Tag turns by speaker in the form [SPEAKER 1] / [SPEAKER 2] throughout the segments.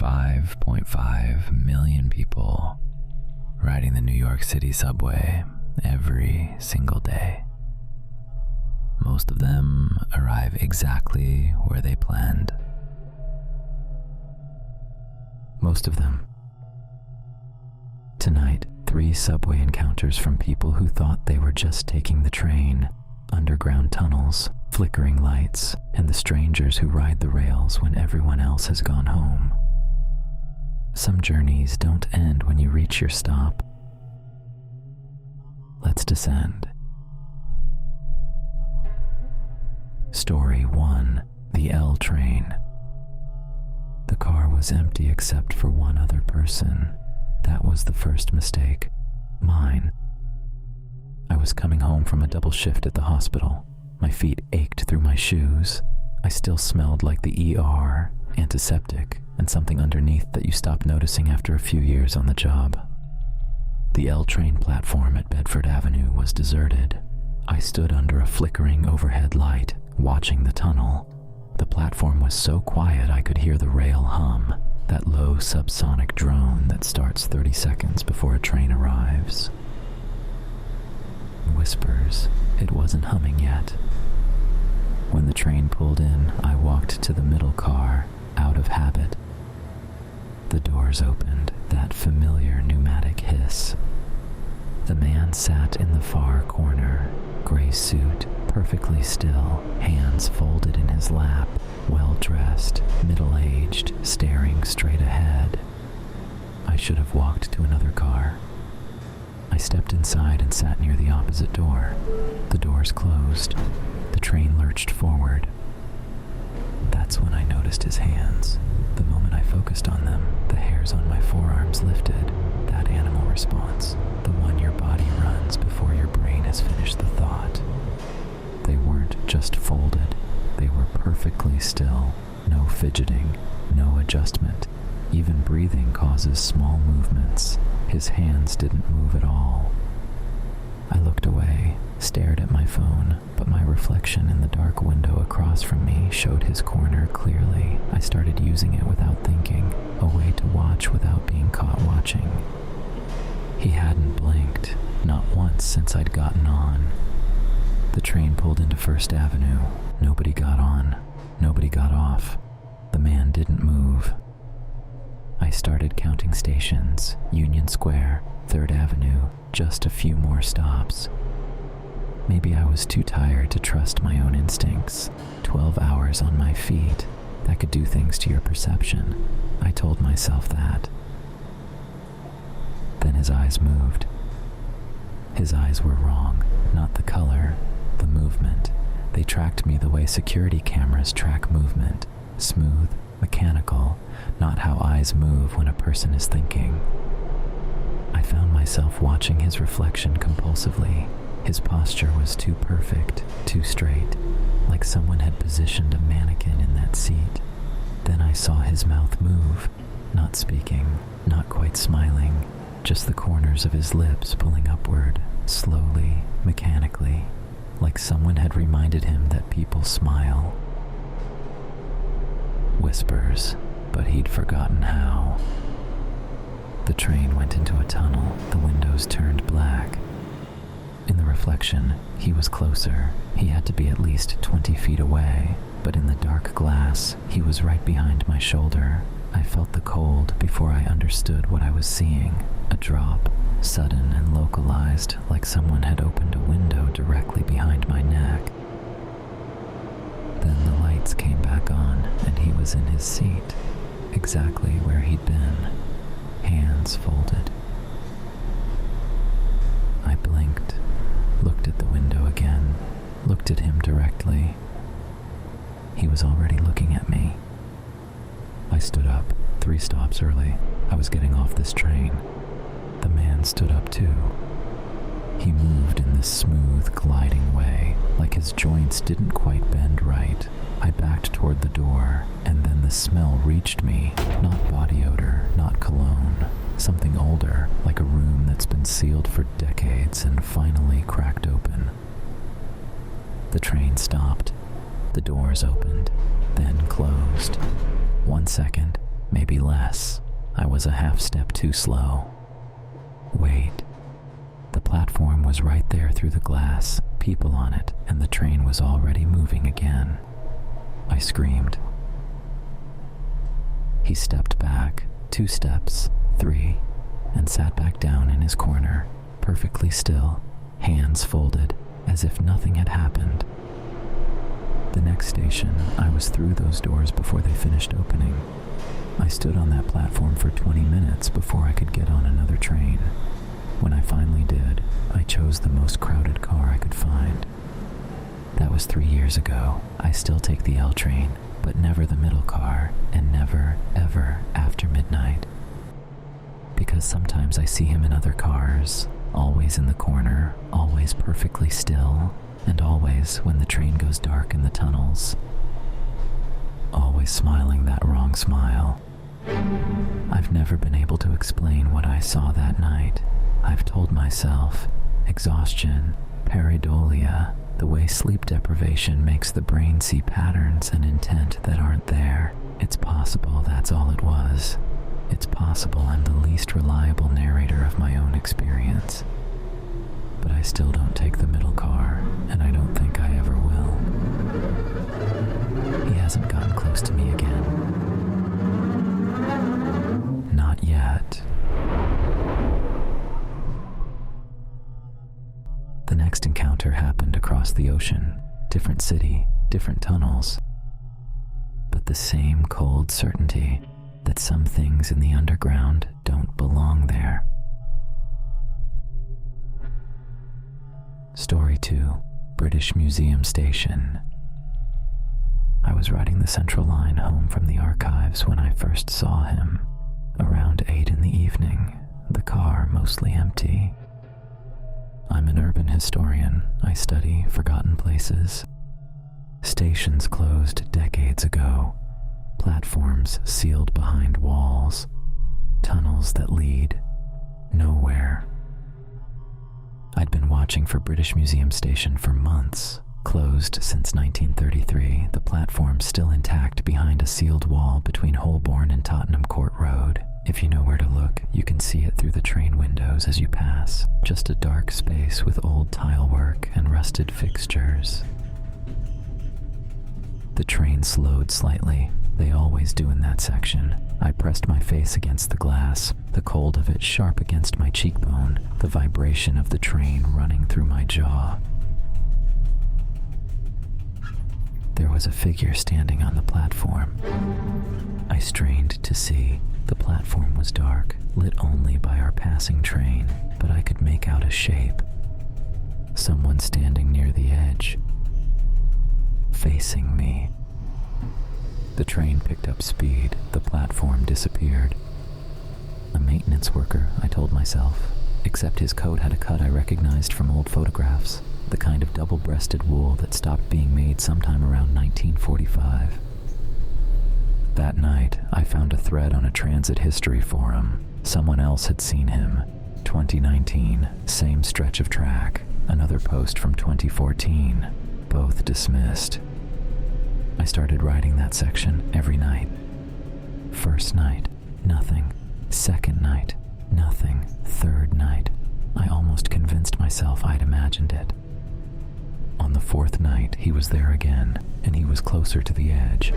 [SPEAKER 1] 5.5 million people riding the New York City subway every single day. Most of them arrive exactly where they planned. Most of them. Tonight, 3 subway encounters from people who thought they were just taking the train, underground tunnels, flickering lights, and the strangers who ride the rails when everyone else has gone home. Some journeys don't end when you reach your stop. Let's descend. Story 1. The L train. The car was empty except for one other person. That was the first mistake. Mine. I was coming home from a double shift at the hospital. My feet ached through my shoes. I still smelled like the ER, antiseptic, and something underneath that you stop noticing after a few years on the job. The L train platform at Bedford Avenue was deserted. I stood under a flickering overhead light, watching the tunnel. The platform was so quiet I could hear the rail hum, that low subsonic drone that starts 30 seconds before a train arrives. Whispers. It wasn't humming yet. When the train pulled in, I walked to the middle car, out of habit. The doors opened, that familiar pneumatic hiss. The man sat in the far corner, gray suit, perfectly still, hands folded in his lap, well-dressed, middle-aged, staring straight ahead. I should have walked to another car. I stepped inside and sat near the opposite door. The doors closed. The train lurched forward. That's when I noticed his hands. The moment I focused on them, the hairs on my forearms lifted. That animal response, the one your body runs before your brain has finished the thought. They weren't just folded. They were perfectly still. No fidgeting, no adjustment. Even breathing causes small movements. His hands didn't move at all. I looked away, stared at my phone, but my reflection in the dark window across from me showed his corner clearly. I started using it without thinking, a way to watch without being caught watching. He hadn't blinked, not once since I'd gotten on. The train pulled into First Avenue. Nobody got on. Nobody got off. The man didn't move. I started counting stations, Union Square, 3rd Avenue, just a few more stops. Maybe I was too tired to trust my own instincts. 12 hours on my feet, that could do things to your perception. I told myself that. Then his eyes moved. His eyes were wrong, not the color, the movement. They tracked me the way security cameras track movement, smooth, mechanical, not how eyes move when a person is thinking. I found myself watching his reflection compulsively. His posture was too perfect, too straight, like someone had positioned a mannequin in that seat. Then I saw his mouth move, not speaking, not quite smiling, just the corners of his lips pulling upward, slowly, mechanically, like someone had reminded him that people smile. Whispers, but he'd forgotten how. The train went into a tunnel, the windows turned black. In the reflection, he was closer. He had to be at least 20 feet away, but in the dark glass, he was right behind my shoulder. I felt the cold before I understood what I was seeing. A drop, sudden and localized, like someone had opened a window directly behind my neck. Then the lights came back on, and he was in his seat, exactly where he'd been, hands folded. I blinked, looked at the window again, looked at him directly. He was already looking at me. I stood up, 3 stops early. I was getting off this train. The man stood up too. He moved in this smooth, gliding way, like his joints didn't quite bend right. I backed toward the door, and then the smell reached me. Not body odor, not cologne. Something older, like a room that's been sealed for decades and finally cracked open. The train stopped. The doors opened, then closed. 1 second, maybe less. I was a half step too slow. Wait. The platform was right there through the glass, people on it, and the train was already moving again. I screamed. He stepped back, 2 steps, 3, and sat back down in his corner, perfectly still, hands folded, as if nothing had happened. The next station, I was through those doors before they finished opening. I stood on that platform for 20 minutes before I could get on another train. When I finally did, I chose the most crowded car I could find. That was 3 years ago. I still take the L train, but never the middle car, and never, ever after midnight. Because sometimes I see him in other cars, always in the corner, always perfectly still, and always when the train goes dark in the tunnels. Always smiling that wrong smile. I've never been able to explain what I saw that night. I've told myself, exhaustion, pareidolia, the way sleep deprivation makes the brain see patterns and intent that aren't there. It's possible that's all it was. It's possible I'm the least reliable narrator of my own experience. But I still don't take the middle car, and I don't think I ever will. He hasn't gotten close to me again. Not yet. The next encounter happened across the ocean, different city, different tunnels, but the same cold certainty that some things in the underground don't belong there. Story 2, British Museum Station. I was riding the Central Line home from the archives when I first saw him. Around 8 in the evening, the car mostly empty. I'm an urban historian. I study forgotten places. Stations closed decades ago. Platforms sealed behind walls. Tunnels that lead nowhere. I'd been watching for British Museum Station for months. Closed since 1933, the platform still intact behind a sealed wall between Holborn and Tottenham Court Road. If you know where to look, you can see it through the train windows as you pass. Just a dark space with old tilework and rusted fixtures. The train slowed slightly. They always do in that section. I pressed my face against the glass, the cold of it sharp against my cheekbone, the vibration of the train running through my jaw. There was a figure standing on the platform. I strained to see. The platform was dark, lit only by our passing train, but I could make out a shape. Someone standing near the edge, facing me. The train picked up speed. The platform disappeared. A maintenance worker, I told myself, except his coat had a cut I recognized from old photographs, the kind of double-breasted wool that stopped being made sometime around 1945. That night, I found a thread on a transit history forum. Someone else had seen him. 2019, same stretch of track. Another post from 2014, both dismissed. I started writing that section every night. First night, nothing. Second night, nothing. Third night, I almost convinced myself I'd imagined it. On the fourth night, he was there again, and he was closer to the edge.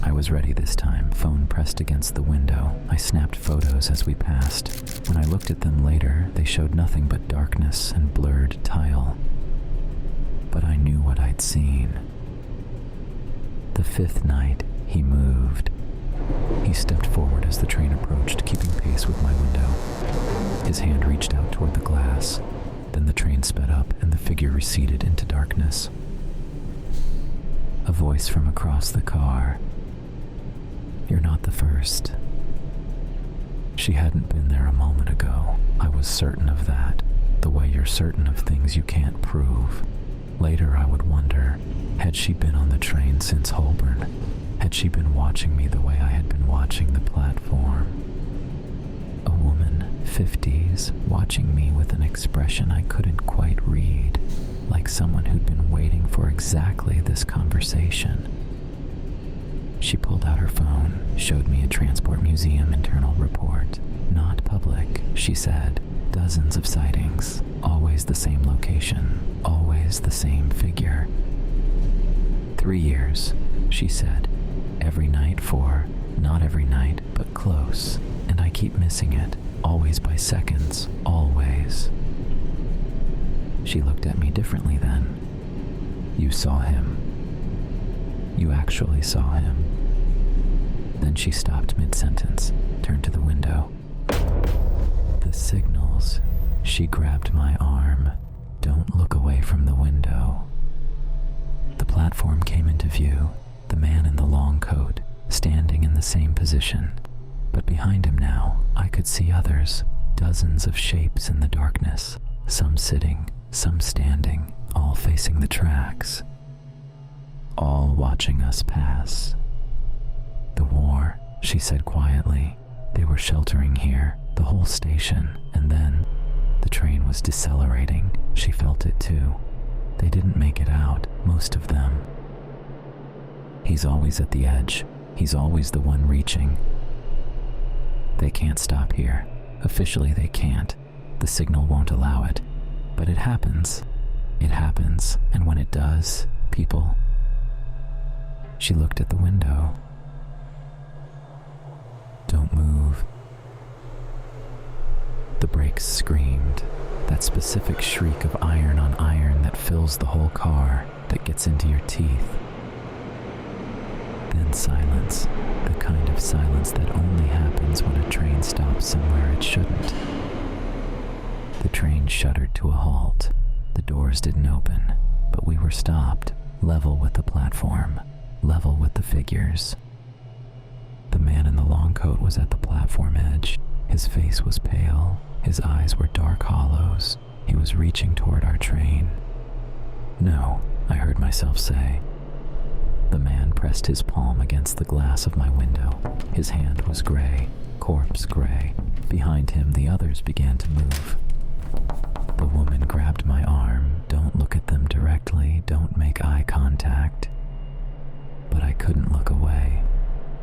[SPEAKER 1] I was ready this time, phone pressed against the window. I snapped photos as we passed. When I looked at them later, they showed nothing but darkness and blurred tile. But I knew what I'd seen. The fifth night, he moved. He stepped forward as the train approached, keeping pace with my window. His hand reached out toward the glass. Then the train sped up and the figure receded into darkness. A voice from across the car. "You're not the first." She hadn't been there a moment ago. I was certain of that, the way you're certain of things you can't prove. Later I would wonder, had she been on the train since Holborn? Had she been watching me the way I had been watching the platform? A woman, 50s, watching me with an expression I couldn't quite read, like someone who'd been waiting for exactly this conversation. She pulled out her phone, showed me a Transport Museum internal report. Not public, she said. Dozens of sightings, always the same location, always the same figure. 3 years, she said. Every night for, not every night, but close. And I keep missing it, always by seconds, always. She looked at me differently then. You saw him. You actually saw him. Then she stopped mid-sentence, turned to the window. The signals. She grabbed my arm. Don't look away from the window. The platform came into view, the man in the long coat, standing in the same position. But behind him now, I could see others, dozens of shapes in the darkness, some sitting, some standing, all facing the tracks, all watching us pass. The war, she said quietly. They were sheltering here, the whole station, and then the train was decelerating. She felt it too. They didn't make it out, most of them. He's always at the edge. He's always the one reaching. They can't stop here. Officially they can't. The signal won't allow it. But it happens. It happens, and when it does, people... She looked at the window. Don't move. The brakes screamed, that specific shriek of iron on iron that fills the whole car, that gets into your teeth. Then silence, the kind of silence that only happens when a train stops somewhere it shouldn't. The train shuddered to a halt. The doors didn't open, but we were stopped, level with the platform, level with the figures. The man in the long coat was at the platform edge. His face was pale. His eyes were dark hollows. He was reaching toward our train. No, I heard myself say. The man pressed his palm against the glass of my window. His hand was gray, corpse gray. Behind him, the others began to move. The woman grabbed my arm. Don't look at them directly. Don't make eye contact. But I couldn't look away.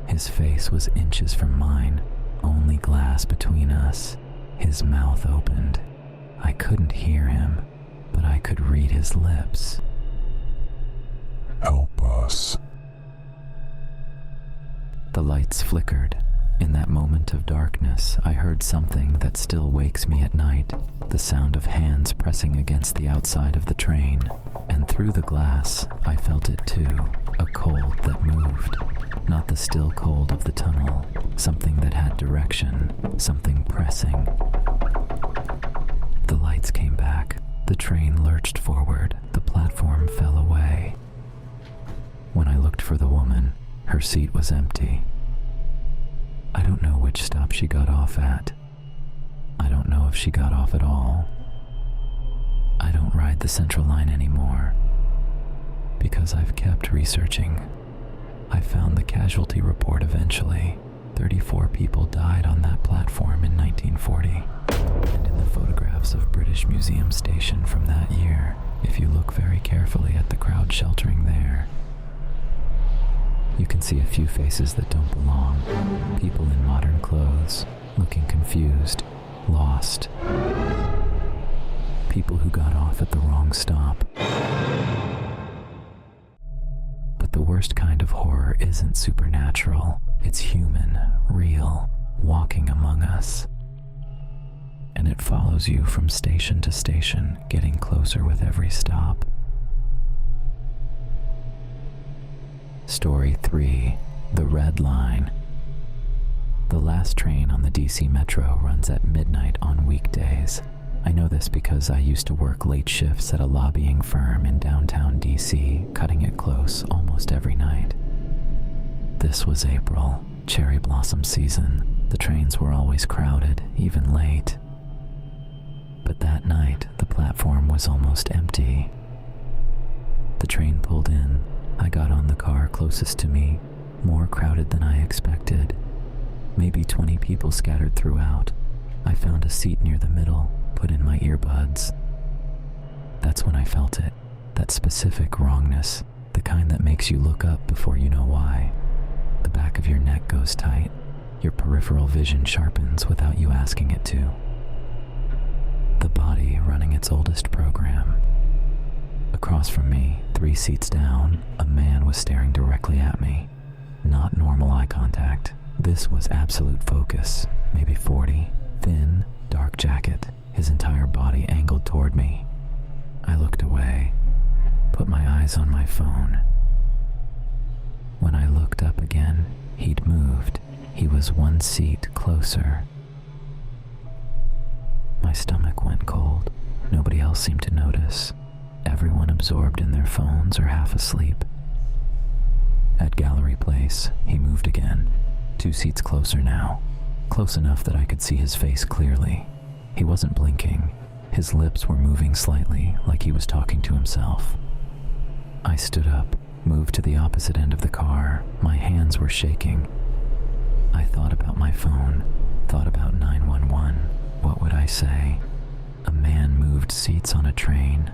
[SPEAKER 1] His face was inches from mine, only glass between us. His mouth opened. I couldn't hear him, but I could read his lips.
[SPEAKER 2] Help us.
[SPEAKER 1] The lights flickered. In that moment of darkness, I heard something that still wakes me at night, the sound of hands pressing against the outside of the train. And through the glass, I felt it too, a cold that moved. Not the still cold of the tunnel, something that had direction, something pressing. The lights came back. The train lurched forward. The platform fell away. When I looked for the woman, her seat was empty. I don't know which stop she got off at. I don't know if she got off at all. I don't ride the Central Line anymore because I've kept researching. I found the casualty report eventually. 34 people died on that platform in 1940. And in the photographs of British Museum Station from that year, if you look very carefully at the crowd sheltering there, you can see a few faces that don't belong. People in modern clothes, looking confused, lost. People who got off at the wrong stop. But the worst kind of horror isn't supernatural. It's human, real, walking among us. And it follows you from station to station, getting closer with every stop. Story 3, The Red Line. The last train on the DC Metro runs at midnight on weekdays. I know this because I used to work late shifts at a lobbying firm in downtown DC, cutting it close almost every night. This was April, cherry blossom season. The trains were always crowded, even late. But that night, the platform was almost empty. The train pulled in. I got on the car closest to me, more crowded than I expected. Maybe 20 people scattered throughout. I found a seat near the middle, put in my earbuds. That's when I felt it, that specific wrongness, the kind that makes you look up before you know why. back of your neck goes tight. Your peripheral vision sharpens without you asking it to. The body running its oldest program. Across from me, 3 seats down, a man was staring directly at me. Not normal eye contact. This was absolute focus, maybe 40. Thin, dark jacket, his entire body angled toward me. I looked away, put my eyes on my phone. When I looked up again, he'd moved. He was 1 seat closer. My stomach went cold. Nobody else seemed to notice. Everyone absorbed in their phones or half asleep. At Gallery Place, he moved again. 2 seats closer now. Close enough that I could see his face clearly. He wasn't blinking. His lips were moving slightly, like he was talking to himself. I stood up, moved to the opposite end of the car. My hands were shaking. I thought about my phone, thought about 911. What would I say? A man moved seats on a train.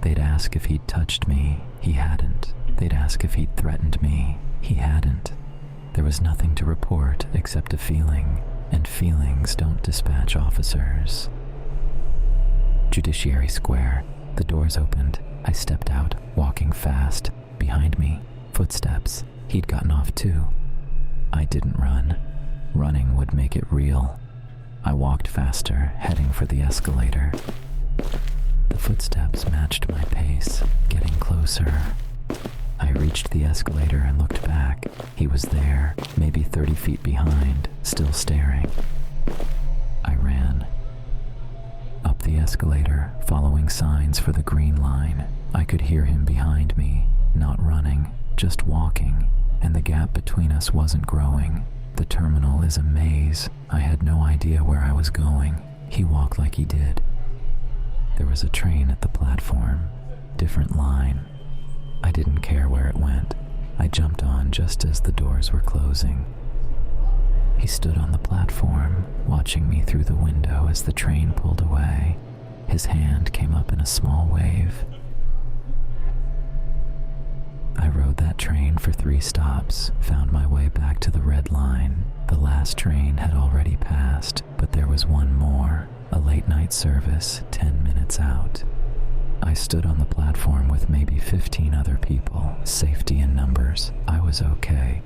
[SPEAKER 1] They'd ask if he'd touched me. He hadn't. They'd ask if he'd threatened me. He hadn't. There was nothing to report except a feeling, and feelings don't dispatch officers. Judiciary Square. The doors opened. I stepped out, walking fast. Behind me, footsteps. He'd gotten off too. I didn't run. Running would make it real. I walked faster, heading for the escalator. The footsteps matched my pace, getting closer. I reached the escalator and looked back. He was there, maybe 30 feet behind, still staring. I ran. Up the escalator, following signs for the green line. I could hear him behind me, not running, just walking, and the gap between us wasn't growing. The terminal is a maze. I had no idea where I was going. He walked like he did. There was a train at the platform. Different line. I didn't care where it went. I jumped on just as the doors were closing. He stood on the platform, watching me through the window as the train pulled away. His hand came up in a small wave. I rode that train for 3 stops, found my way back to the red line. The last train had already passed, but there was one more, a late-night service 10 minutes out. I stood on the platform with maybe 15 other people, safety in numbers. I was okay.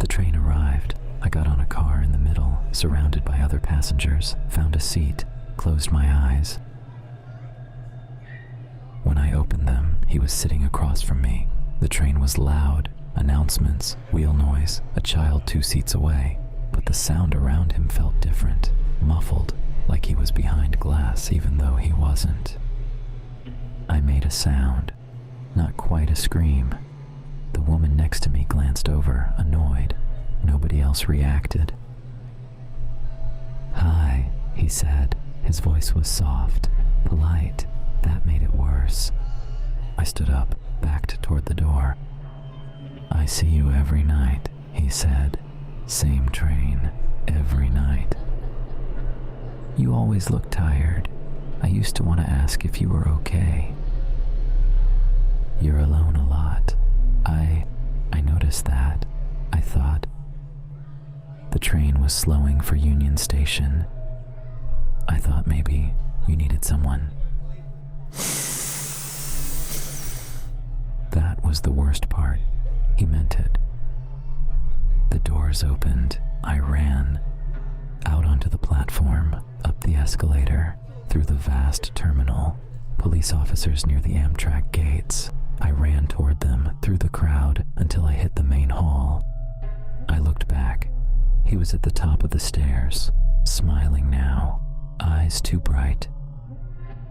[SPEAKER 1] The train arrived. I got on a car in the middle, surrounded by other passengers, found a seat, closed my eyes. When I opened them, he was sitting across from me. The train was loud, announcements, wheel noise, a child 2 seats away, but the sound around him felt different, muffled, like he was behind glass even though he wasn't. I made a sound, not quite a scream. The woman next to me glanced over, annoyed. Nobody else reacted. "Hi," he said. His voice was soft, polite. That made it worse. I stood up, backed toward the door. "I see you every night," he said. "Same train, every night. You always look tired. I used to want to ask if you were okay. You're alone a lot. I noticed that. I thought." The train was slowing for Union Station. I thought maybe you needed someone. That was the worst part. He meant it. The doors opened. I ran. Out onto the platform, up the escalator, through the vast terminal. Police officers near the Amtrak gates. I ran toward them, through the crowd, until I hit the main hall. I looked back. He was at the top of the stairs, smiling now, eyes too bright.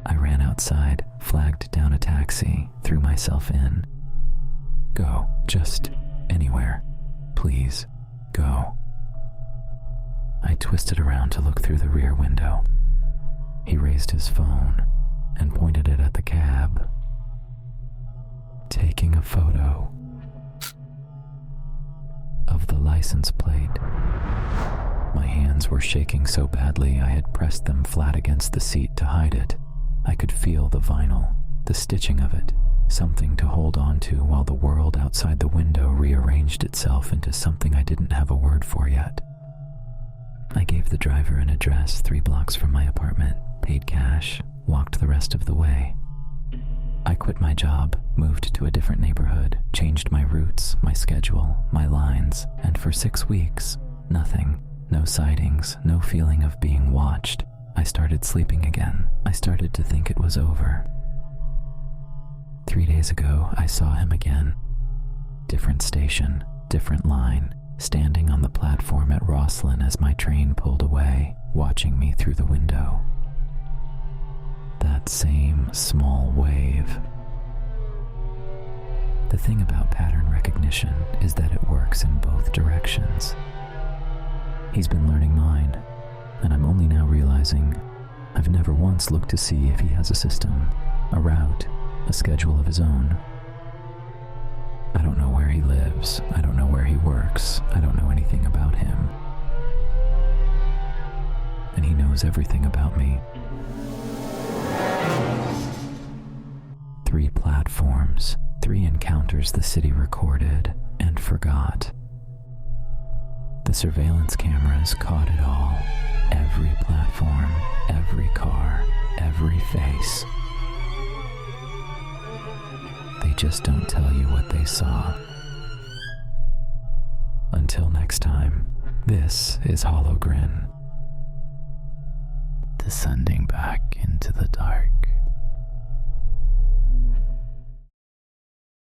[SPEAKER 1] I ran outside, flagged down a taxi, threw myself in. "Go, just anywhere. Please, go." I twisted around to look through the rear window. He raised his phone and pointed it at the cab. Taking a photo of the license plate. My hands were shaking so badly I had pressed them flat against the seat to hide it. I could feel the vinyl, the stitching of it, something to hold on to while the world outside the window rearranged itself into something I didn't have a word for yet. I gave the driver an address 3 blocks from my apartment, paid cash, walked the rest of the way. I quit my job, moved to a different neighborhood, changed my routes, my schedule, my lines, and for 6 weeks, nothing. No sightings, no feeling of being watched. I started sleeping again. I started to think it was over. 3 days ago, I saw him again. Different station, different line, standing on the platform at Rosslyn as my train pulled away, watching me through the window. That same small wave. The thing about pattern recognition is that it works in both directions. He's been learning mine, and I'm only now realizing I've never once looked to see if he has a system, a route, a schedule of his own. I don't know where he lives. I don't know where he works. I don't know anything about him. And he knows everything about me. 3 platforms, 3 encounters the city recorded and forgot. The surveillance cameras caught it all. Every platform, every car, every face. They just don't tell you what they saw. Until next time, this is Hollowgrin, descending back into the dark.